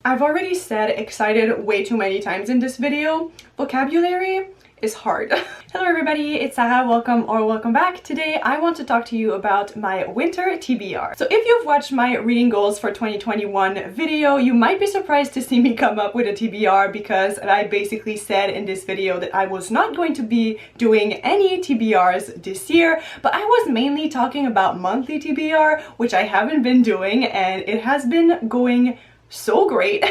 I've already said excited way too many times in this video. Vocabulary is hard. Hello everybody, it's Sarah. Welcome back. Today I want to talk to you about my winter TBR. So if you've watched my reading goals for 2021 video, you might be surprised to see me come up with a TBR because I basically said in this video that I was not going to be doing any TBRs this year, but I was mainly talking about monthly TBR, which I haven't been doing, and it has been going so great.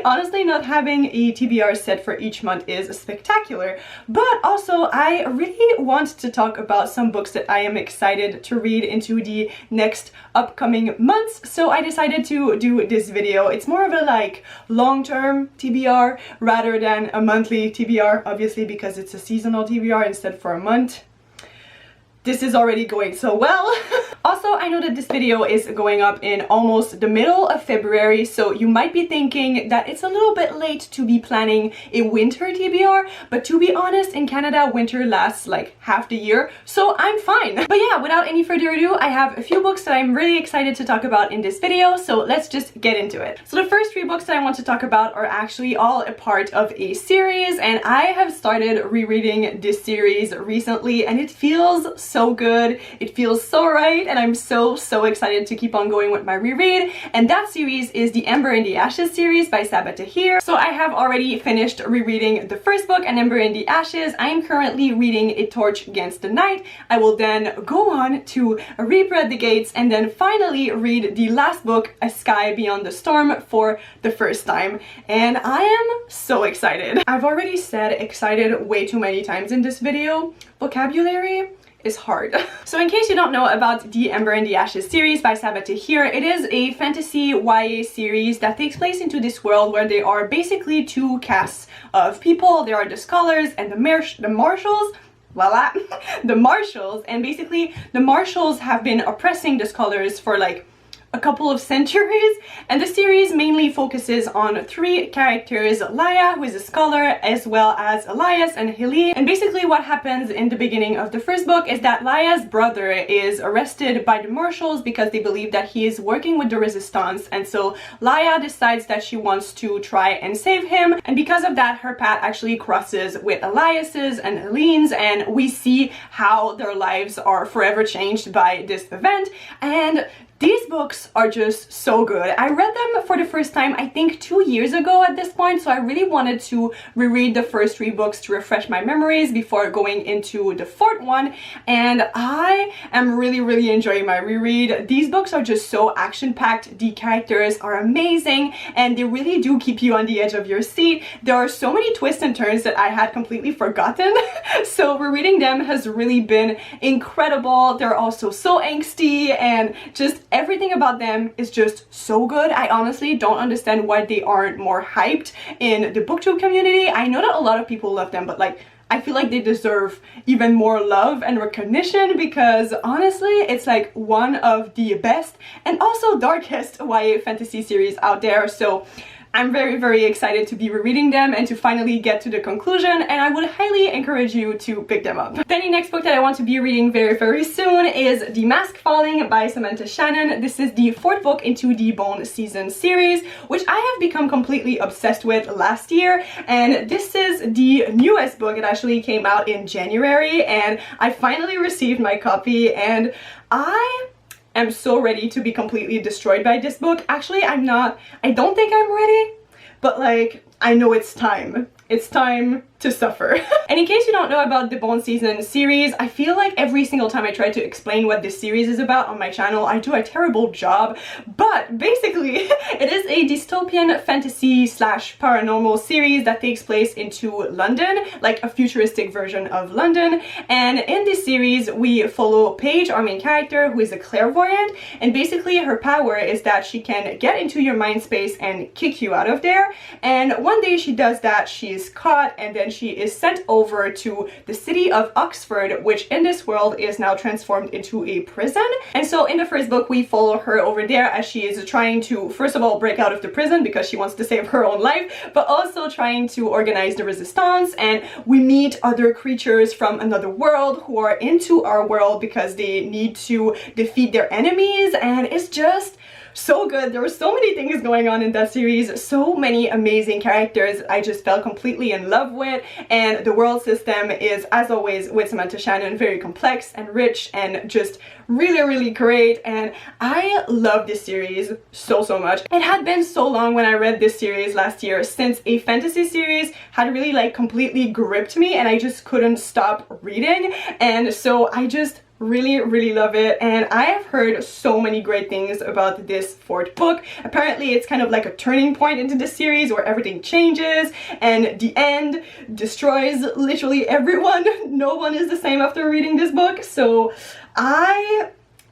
Honestly, not having a TBR set for each month is spectacular, but also I really want to talk about some books that I am excited to read into the next upcoming months, so I decided to do this video. It's more of a like long-term TBR rather than a monthly TBR, obviously because it's a seasonal TBR instead for a month. This is already going so well. Also, I know that this video is going up in almost the middle of February, so you might be thinking that it's a little bit late to be planning a winter TBR, but to be honest, in Canada, winter lasts like half the year, so I'm fine. But yeah, without any further ado, I have a few books that I'm really excited to talk about in this video, so let's just get into it. So the first three books that I want to talk about are actually all a part of a series, and I have started rereading this series recently, and it feels so good. It feels so right, and I'm so excited to keep on going with my reread, and that series is the Ember in the Ashes series by Sara and I. So I have already finished rereading the first book, An Ember in the Ashes. I am currently reading A Torch Against the Night. I will then go on to Reaper at the Gates and then finally read the last book, A Sky Beyond the Storm, for the first time, and I am so excited. I've already said excited way too many times in this video. Vocabulary is hard. So in case you don't know about the Ember in the Ashes series by Sara and I, it is a fantasy YA series that takes place into this world where there are basically two castes of people. There are the scholars and the marshals. Voila! The marshals, and basically the marshals have been oppressing the scholars for like a couple of centuries, and the series mainly focuses on three characters: Laia, who is a scholar, as well as Elias and Hilary. And basically what happens in the beginning of the first book is that Laia's brother is arrested by the marshals because they believe that he is working with the resistance, and so Laia decides that she wants to try and save him, and because of that her path actually crosses with Elias's and Helene's, and we see how their lives are forever changed by this event. And these books are just so good. I read them for the first time I think 2 years ago at this point, so I really wanted to reread the first three books to refresh my memories before going into the fourth one, and I am really enjoying my reread. These books are just so action-packed, the characters are amazing, and they really do keep you on the edge of your seat. There are so many twists and turns that I had completely forgotten, so rereading them has really been incredible. They're also so angsty, and just everything about them is just so good. I honestly don't understand why they aren't more hyped in the BOOKCLUB community. I know that a lot of people love them, but like I feel like they deserve even more love and recognition because honestly it's like one of the best and also darkest YA fantasy series out there. So I'm very excited to be rereading them and to finally get to the conclusion, and I would highly encourage you to pick them up. Then the next book that I want to be reading very soon is The Mask Falling by Samantha Shannon. This is the fourth book into the Bone Season series, which I have become completely obsessed with last year, and this is the newest book. It actually came out in January, and I finally received my copy, and I'm so ready to be completely destroyed by this book. Actually, I don't think I'm ready, but like, I know it's time. It's time to suffer. And in case you don't know about the Bone Season series, I feel like every single time I try to explain what this series is about on my channel, I do a terrible job. But basically, it is a dystopian fantasy slash paranormal series that takes place into London, like a futuristic version of London. And in this series, we follow Paige, our main character, who is a clairvoyant. And basically, her power is that she can get into your mind space and kick you out of there. And one day she does that, she is caught, and then she is sent over to the city of Oxford, which in this world is now transformed into a prison. And so in the first book we follow her over there as she is trying to first of all break out of the prison because she wants to save her own life, but also trying to organize the resistance, and we meet other creatures from another world who are into our world because they need to defeat their enemies, and it's just so good. There were so many things going on in that series, so many amazing characters I just fell completely in love with, and the world system is, as always with Samantha Shannon, very complex and rich and just really great, and I love this series so much. It had been so long when I read this series last year since a fantasy series had really like completely gripped me and I just couldn't stop reading, and so I just really love it, and I have heard so many great things about this fourth book. Apparently it's kind of like a turning point into the series where everything changes and the end destroys literally everyone. No one is the same after reading this book, so I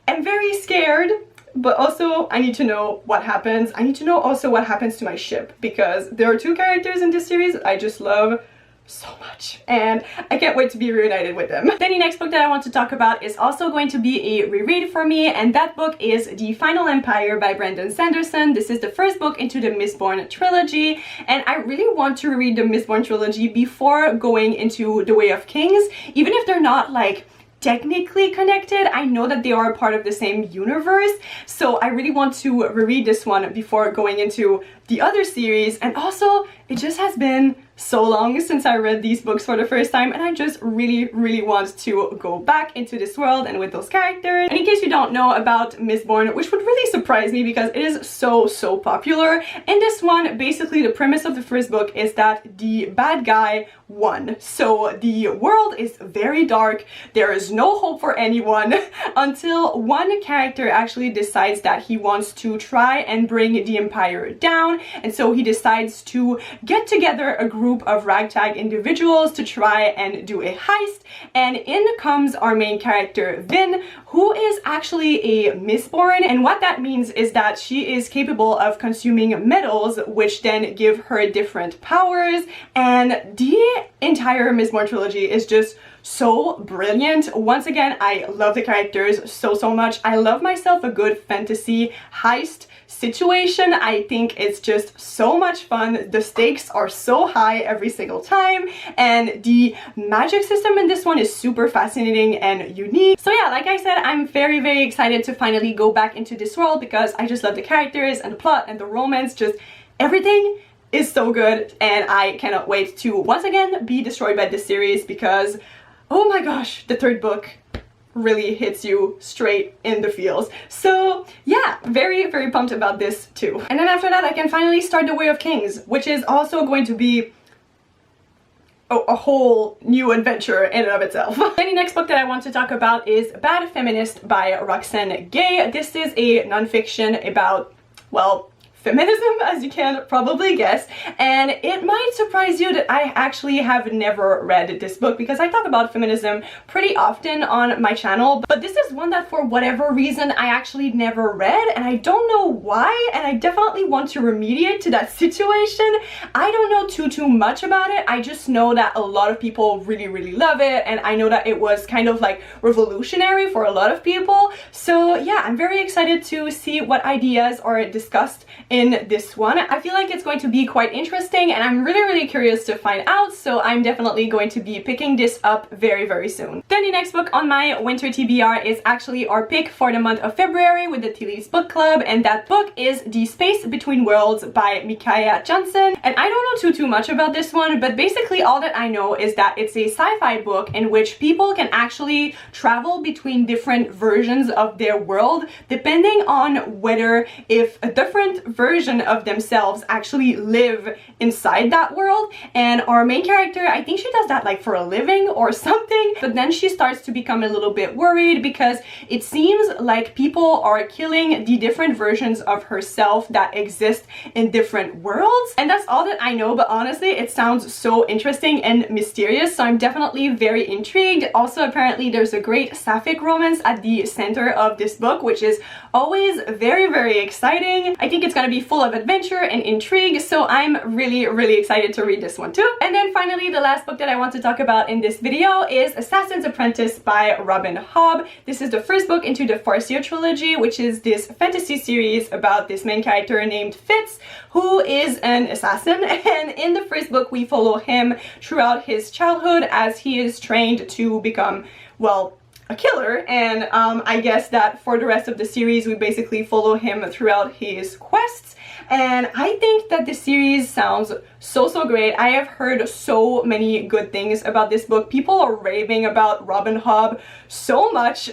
am very scared, but also I need to know what happens. I need to know also what happens to my ship, because there are two characters in this series I just love so much, and I can't wait to be reunited with them. Then the next book that I want to talk about is also going to be a reread for me, and that book is The Final Empire by Brandon Sanderson. This is the first book into the Mistborn trilogy, and I really want to read the Mistborn trilogy before going into The Way of Kings, even if they're not like technically connected. I know that they are a part of the same universe, so I really want to reread this one before going into the other series. And also it just has been so long since I read these books for the first time, and I just really want to go back into this world and with those characters. And in case you don't know about Mistborn, which would really surprise me because it is so popular, in this one basically the premise of the first book is that the bad guy won. So the world is very dark, there is no hope for anyone until one character actually decides that he wants to try and bring the empire down, and so he decides to get together a group of ragtag individuals to try and do a heist, and in comes our main character Vin, who is actually a Mistborn, and what that means is that she is capable of consuming metals, which then give her different powers, and the entire Mistborn trilogy is just so brilliant. Once again, I love the characters so much. I love myself a good fantasy heist situation. I think it's just so much fun. The stakes are so high every single time, and the magic system in this one is super fascinating and unique. So yeah, like I said, I'm very excited to finally go back into this world because I just love the characters and the plot and the romance. Just everything is so good, and I cannot wait to once again be destroyed by this series because, oh my gosh, the third book really hits you straight in the feels. So yeah, very pumped about this too. And then after that I can finally start The Way of Kings, which is also going to be a whole new adventure in and of itself. Then the next book that I want to talk about is Bad Feminist by Roxane Gay. This is a nonfiction about, well, feminism, as you can probably guess, and it might surprise you that I actually have never read this book because I talk about feminism pretty often on my channel, but this is one that for whatever reason I actually never read, and I don't know why, and I definitely want to remediate to that situation. I don't know too much about it. I just know that a lot of people really love it, and I know that it was kind of like revolutionary for a lot of people. So yeah, I'm very excited to see what ideas are discussed in this one. I feel like it's going to be quite interesting, and I'm really curious to find out, so I'm definitely going to be picking this up very soon. Then the next book on my winter TBR is actually our pick for the month of February with the Tea Leaves Book Club, and that book is The Space Between Worlds by Micaiah Johnson. And I don't know too much about this one, but basically all that I know is that it's a sci-fi book in which people can actually travel between different versions of their world depending on whether if a different version of themselves actually live inside that world. And our main character, I think she does that like for a living or something, but then she starts to become a little bit worried because it seems like people are killing the different versions of herself that exist in different worlds. And that's all that I know, but honestly it sounds so interesting and mysterious, so I'm definitely very intrigued. Also, apparently there's a great sapphic romance at the center of this book, which is always very exciting. I think it's gonna be full of adventure and intrigue, so I'm really excited to read this one too. And then finally, the last book that I want to talk about in this video is Assassin's Apprentice by Robin Hobb. This is the first book into the Farseer trilogy, which is this fantasy series about this main character named Fitz, who is an assassin, and in the first book we follow him throughout his childhood as he is trained to become, well, a killer, and I guess that for the rest of the series we basically follow him throughout his quests. And I think that this series sounds so great. I have heard so many good things about this book. People are raving about Robin Hobb so much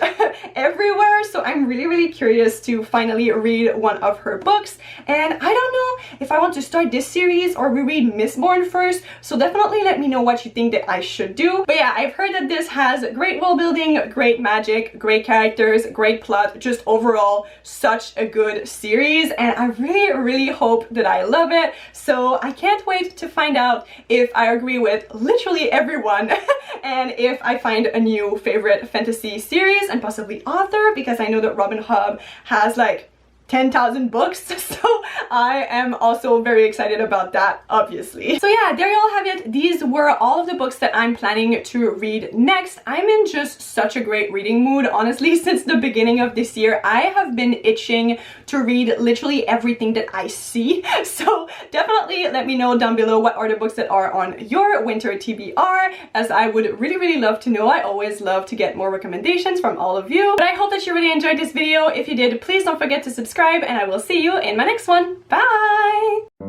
everywhere, so I'm really curious to finally read one of her books. And I don't know if I want to start this series or reread Mistborn first, so definitely let me know what you think that I should do. But yeah, I've heard that this has great world building, great magic, great characters, great plot, just overall such a good series, and I really hope that I love it. So I can't wait to find out if I agree with literally everyone and if I find a new favorite fantasy series and possibly author, because I know that Robin Hobb has like 10,000 books, so I am also very excited about that, obviously. So yeah, there you all have it. These were all of the books that I'm planning to read next. I'm in just such a great reading mood, honestly. Since the beginning of this year, I have been itching to read literally everything that I see. So definitely let me know down below what are the books that are on your winter TBR, as I would really love to know. I always love to get more recommendations from all of you. But I hope that you really enjoyed this video. If you did, please don't forget to subscribe, and I will see you in my next one. Bye!